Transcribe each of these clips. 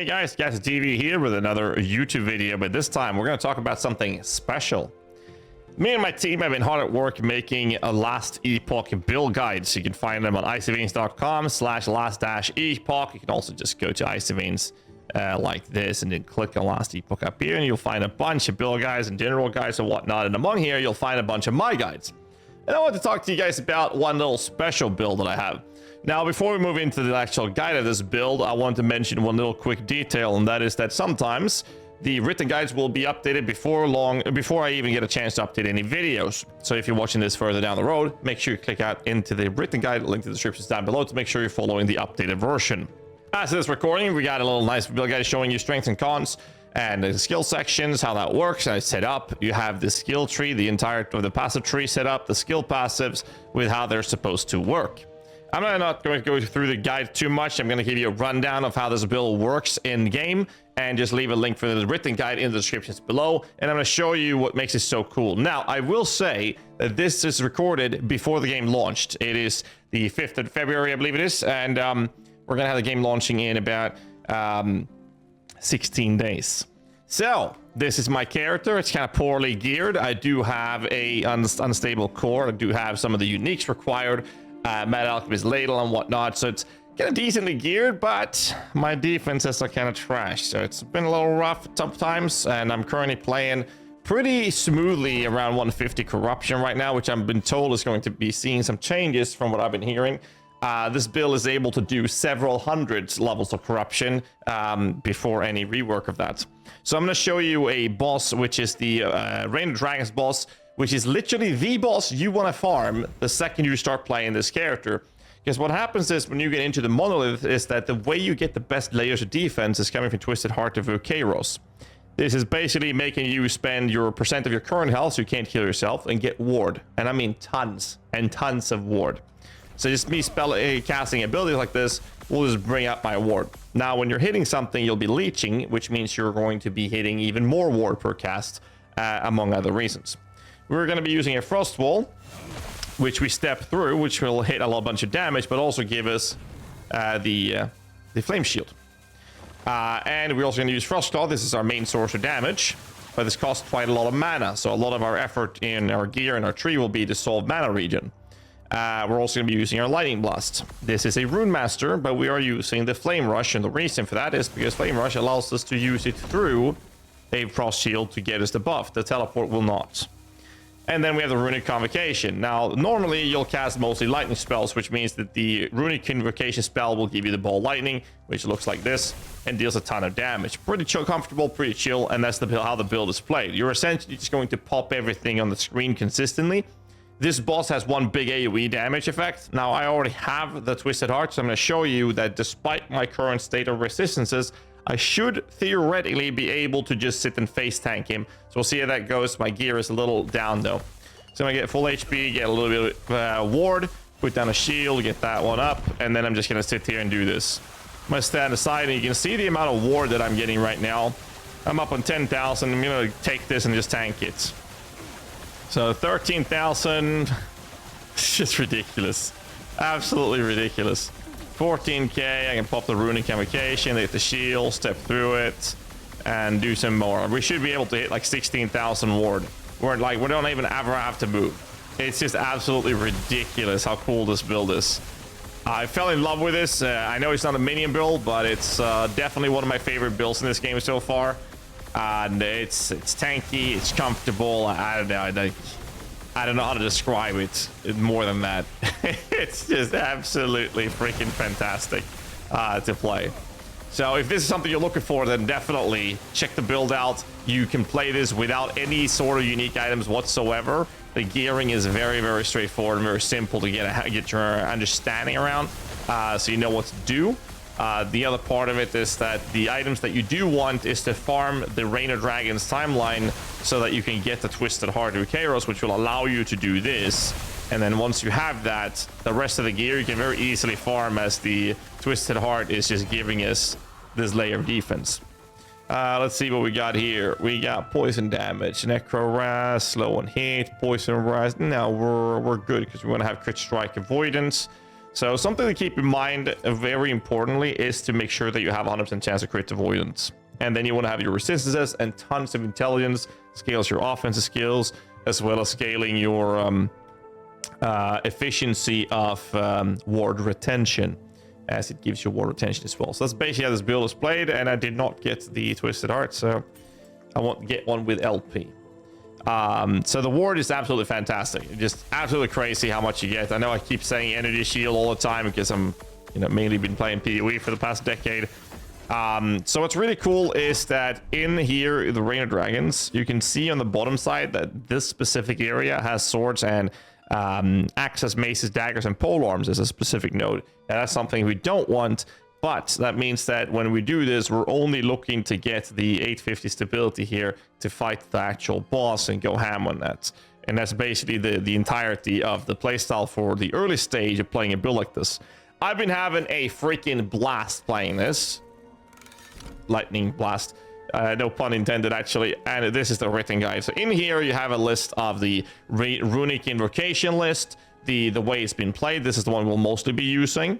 Hey guys, GHAZZY here with another YouTube video, but this time we're going to talk about something special. Me and my team have been hard at work making a Last Epoch build guides. You can find them on iceveins.com/last-epoch. You can also just go to iceveins like this and then click on Last Epoch up here, and you'll find a bunch of build guides and general guides and whatnot. And among here, you'll find a bunch of my guides. And I want to talk to you guys about one little special build that I have. Now, before we move into the actual guide of this build, I want to mention one little quick detail, and that is that sometimes the written guides will be updated before I even get a chance to update any videos. So if you're watching this further down the road, make sure you click out into the written guide, link to the descriptions down below to make sure you're following the updated version. As of this recording, we got a little nice build guide showing you strengths and cons and the skill sections, how that works, how it's set up. You have the skill tree, the entire of the passive tree set up, the skill passives with how they're supposed to work. I'm not going to go through the guide too much. I'm going to give you a rundown of how this build works in game and just leave a link for the written guide in the descriptions below. And I'm going to show you what makes it so cool. Now, I will say that this is recorded before the game launched. It is the 5th of February, I believe it is. And we're going to have the game launching in about 16 days. So this is my character. It's kind of poorly geared. I do have a unstable core. I do have some of the uniques required. Mad Alchemist ladle and whatnot, so it's kind of decently geared, but my defenses are kind of trash, so it's been a little rough sometimes. And I'm currently playing pretty smoothly around 150 corruption right now, which I've been told is going to be seeing some changes from what I've been hearing. This build is able to do several hundreds levels of corruption before any rework of that. So I'm going to show you a boss, which is the Reign of Dragons boss, which is literally the boss you want to farm the second you start playing this character. Because what happens is when you get into the monolith is that the way you get the best layers of defense is coming from Twisted Heart of Kairos. This is basically making you spend your percent of your current health so you can't kill yourself and get ward. And I mean tons and tons of ward. So just me casting abilities like this will just bring up my ward. Now when you're hitting something, you'll be leeching, which means you're going to be hitting even more ward per cast, among other reasons. We're going to be using a frost wall, which we step through, which will hit a bunch of damage, but also give us the flame shield. And we're also going to use frost claw. This is our main source of damage, but this costs quite a lot of mana. So a lot of our effort in our gear and our tree will be to solve mana regen. We're also going to be using our lightning blast. This is a Runemaster, but we are using the flame rush, and the reason for that is because flame rush allows us to use it through a frost shield to get us the buff. The teleport will not. And then we have the Runic Convocation. Now, normally you'll cast mostly lightning spells, which means that the Runic Convocation spell will give you the ball lightning, which looks like this, and deals a ton of damage. Pretty chill, comfortable, pretty chill, and that's how the build is played. You're essentially just going to pop everything on the screen consistently. This boss has one big AoE damage effect. Now, I already have the Twisted Heart, so I'm going to show you that despite my current state of resistances, I should theoretically be able to just sit and face tank him. So we'll see how that goes. My gear is a little down though. So I'm gonna get full HP, get a little bit of ward, put down a shield, get that one up, and then I'm just gonna sit here and do this. I'm gonna stand aside, and you can see the amount of ward that I'm getting right now. I'm up on 10,000. I'm gonna take this and just tank it. So 13,000. It's just ridiculous. Absolutely ridiculous. 14k, I can pop the Runic Convocation, hit the shield, step through it, and do some more. We should be able to hit like 16,000 ward. We don't even ever have to move. It's just absolutely ridiculous how cool this build is. I fell in love with this. I know it's not a minion build, but it's definitely one of my favorite builds in this game so far. And it's tanky, it's comfortable. I don't know. I don't know how to describe it more than that. It's just absolutely freaking fantastic to play. So if this is something you're looking for, then definitely check the build out. You can play this without any sort of unique items whatsoever. The gearing is very, very straightforward and very simple to get your understanding around, so you know what to do. The other part of it is that the items that you do want is to farm the Reign of Dragons timeline so that you can get the Twisted Heart of Kairos, which will allow you to do this. And then once you have that, the rest of the gear you can very easily farm, as the Twisted Heart is just giving us this layer of defense. Let's see what we got here. We got poison damage, necro raz, slow on hit, poison raz. Now we're good because we want to have crit strike avoidance. So something to keep in mind, very importantly, is to make sure that you have 100% chance of crit avoidance. And then you want to have your resistances and tons of intelligence, scales your offensive skills, as well as scaling your efficiency of ward retention, as it gives you ward retention as well. So that's basically how this build is played, and I did not get the Twisted Heart, so I won't get one with LP. So the ward is absolutely fantastic. Just absolutely crazy how much you get. I know I keep saying energy shield all the time because I'm, mainly been playing PoE for the past decade. So what's really cool is that in here, the Reign of Dragons, you can see on the bottom side that this specific area has swords and axes, maces, daggers, and polearms as a specific node. And that's something we don't want, but that means that when we do this, we're only looking to get the 850 stability here to fight the actual boss and go ham on that. And that's basically the entirety of the playstyle for the early stage of playing a build like this. I've been having a freaking blast playing this. Lightning blast, no pun intended actually. And this is the written guide. So in here you have a list of the runic invocation list, the way it's been played. This is the one we'll mostly be using.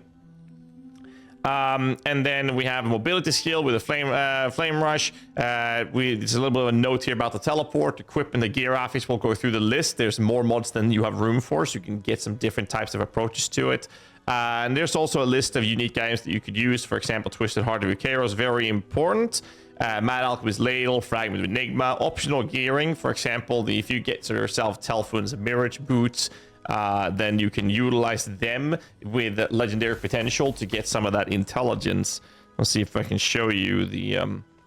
And then we have a mobility skill with a flame rush. There's a little bit of a note here about the teleport, equip, and the gear affix. We'll go through the list. There's more mods than you have room for, so you can get some different types of approaches to it. And there's also a list of unique items that you could use. For example, Twisted Heart of Eukaros, very important. Mad Alchemist Ladle, Fragment of Enigma, optional gearing. For example, if you get yourself Telfun's Mirage boots, then you can utilize them with legendary potential to get some of that intelligence. Let's see if I can show you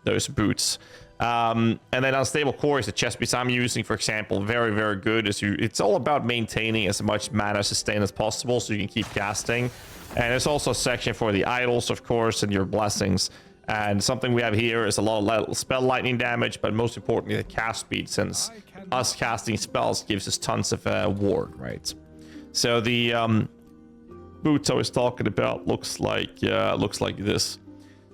those boots. And then Unstable Core is the chest piece I'm using, for example. Very, very good. It's all about maintaining as much mana sustain as possible so you can keep casting. And there's also a section for the idols, of course, and your blessings. And something we have here is a lot of spell lightning damage, but most importantly, the cast speed, since us casting spells gives us tons of ward, right? So the boots I was talking about looks like this.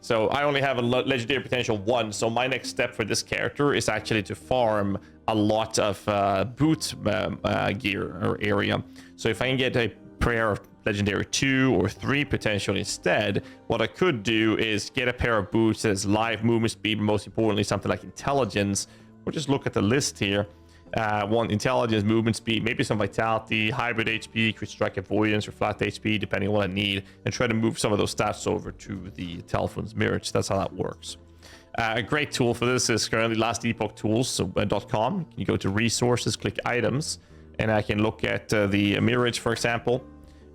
So I only have a legendary potential 1, so my next step for this character is actually to farm a lot of boot gear or area. So if I can get a pair of legendary 2 or 3 potentially instead, what I could do is get a pair of boots that has live movement speed, but most importantly something like intelligence. We'll just look at the list here. Want intelligence, movement speed, maybe some vitality, hybrid HP, crit strike avoidance, or flat HP, depending on what I need, and try to move some of those stats over to the Telfun's Mirage. That's how that works. A great tool for this is currently Last Epoch tools.com. You go to resources, click items, and I can look at the Mirage, for example,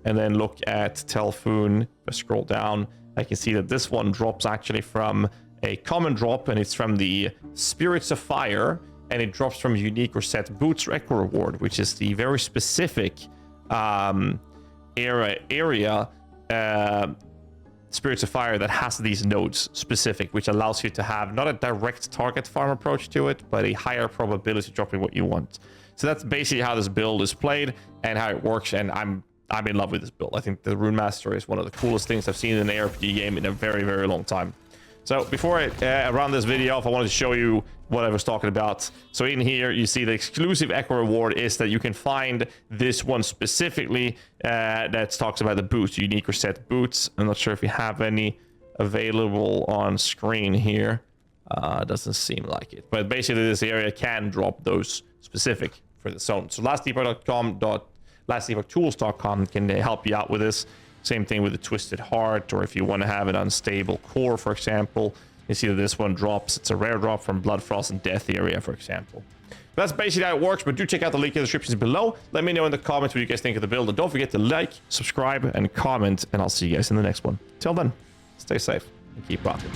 and then look at Telfun. If I scroll down, I can see that this one drops actually from a common drop, and it's from the Spirits of Fire. And it drops from unique or set boots echo reward, which is the very specific area Spirits of Fire that has these nodes specific, which allows you to have not a direct target farm approach to it, but a higher probability of dropping what you want. So that's basically how this build is played and how it works. And I'm in love with this build. I think the Runemaster is one of the coolest things I've seen in an ARPG game in a very, very long time. So before I round this video off, I wanted to show you what I was talking about. So in here, you see the exclusive Echo reward is that you can find this one specifically that talks about the boots, unique or set boots. I'm not sure if you have any available on screen here. Doesn't seem like it. But basically, this area can drop those specific for the zone. So lastepoch.com can help you out with this. Same thing with the Twisted Heart, or if you want to have an unstable core, for example. You see that this one drops. It's a rare drop from Blood, Frost, and Death area, for example. That's basically how it works, but do check out the link in the descriptions below. Let me know in the comments what you guys think of the build, and don't forget to like, subscribe, and comment, and I'll see you guys in the next one. Till then, stay safe and keep rocking.